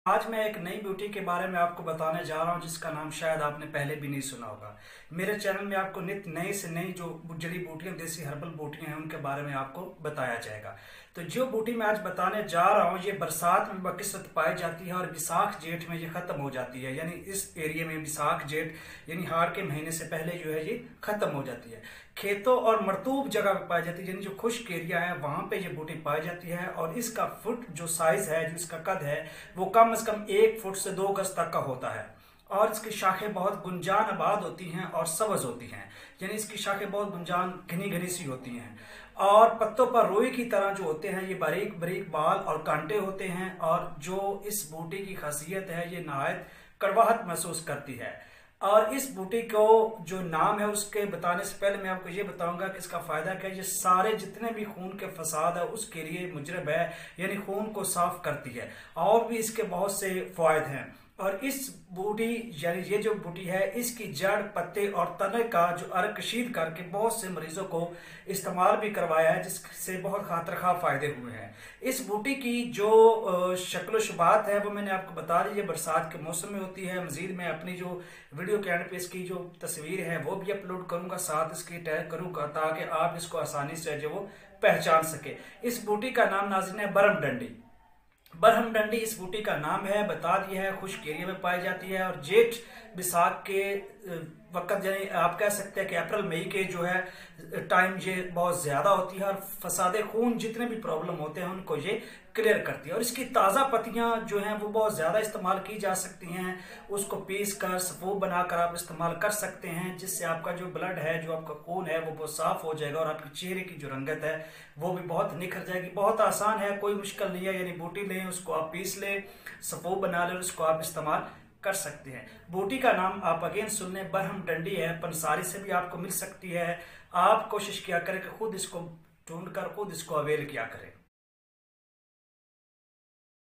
आज मैं एक नई ब्यूटी के बारे में आपको बताने जा रहा हूं जिसका नाम शायद आपने पहले भी नहीं सुना होगा। मेरे चैनल में आपको नित्य नई से नई जो जड़ी बूटियां, देसी हर्बल बूटियां हैं, उनके बारे में आपको बताया जाएगा। तो जो बूटी मैं आज बताने जा रहा हूं, ये बरसात में बकिसत पाई जाती है और विसाख जेठ में ये खत्म हो जाती है। यानी इस एरिया में विसाख जेठ यानी हाड़ के महीने से पहले जो है ये खत्म हो जाती है। खेतों और मरतूब जगह पे पाई जाती है, यानी जो खुश्क एरिया है वहां पे ये बूटी पाई जाती है। और इसका फुट जो साइज है, जो इसका कद है, वो कम से कम 1 फुट से 2 गज तक का होता है। और इसकी शाखें बहुत गुंजान आबाद होती हैं और सब्ज होती हैं, यानी इसकी शाखें बहुत गुंजान घनी घनी सी होती हैं। और पत्तों पर रुई की तरह जो होते हैं, ये बारीक बारीक बाल और कांटे होते हैं। और जो इस बूटी की खासियत है, ये नहायत कड़वाहट महसूस करती है। और इस बूटी को जो नाम है उसके बताने से पहले मैं आपको ये बताऊंगा कि इसका फायदा क्या है। ये सारे जितने भी खून के फसाद है उसके लिए मुजरब है, यानी खून को साफ करती है। और भी इसके बहुत से फायद हैं। और इस बूटी यानी ये जो बूटी है, इसकी जड़, पत्ते और तने का जो अर्क कशीद करके बहुत से मरीजों को इस्तेमाल भी करवाया है, जिससे बहुत खातरखा फायदे हुए हैं। इस बूटी की जो शक्ल शुबात है वो मैंने आपको बता दी है, बरसात के मौसम में होती है। मजीद मैं अपनी जो वीडियो के एंड पे इसकी जो तस्वीर है वो भी अपलोड करूंगा, साथ इसकी टैग करूंगा ताकि आप इसको आसानी से जो वो पहचान सके। इस बूटी का नाम नाज़रीन है बरहम डंडी। बरहम डंडी इस बूटी का नाम है, बता दिया है। खुश्क एरिया में पाई जाती है और जेठ विसाख के वक्त, यानी आप कह सकते हैं कि अप्रैल मई के जो है टाइम, ये बहुत ज्यादा होती है। और फसादे खून जितने भी प्रॉब्लम होते हैं उनको ये क्लियर करती है। और इसकी ताज़ा पत्तियां जो हैं वो बहुत ज़्यादा इस्तेमाल की जा सकती हैं। उसको पीस कर सफूब बनाकर आप इस्तेमाल कर सकते हैं, जिससे आपका जो ब्लड है, जो आपका खून है, वो बहुत साफ हो जाएगा और आपके चेहरे की जो रंगत है वो भी बहुत निखर जाएगी। बहुत आसान है, कोई मुश्किल नहीं है। यानी बूटी लें, उसको आप पीस लें, सफूब बना लें, उसको आप इस्तेमाल कर सकते हैं। बूटी का नाम आप अगेन सुन लें, बरहम डंडी है। पंसारी से भी आपको मिल सकती है। आप कोशिश किया करें कि खुद इसको ढूंढ कर खुद इसको अवेल किया करें।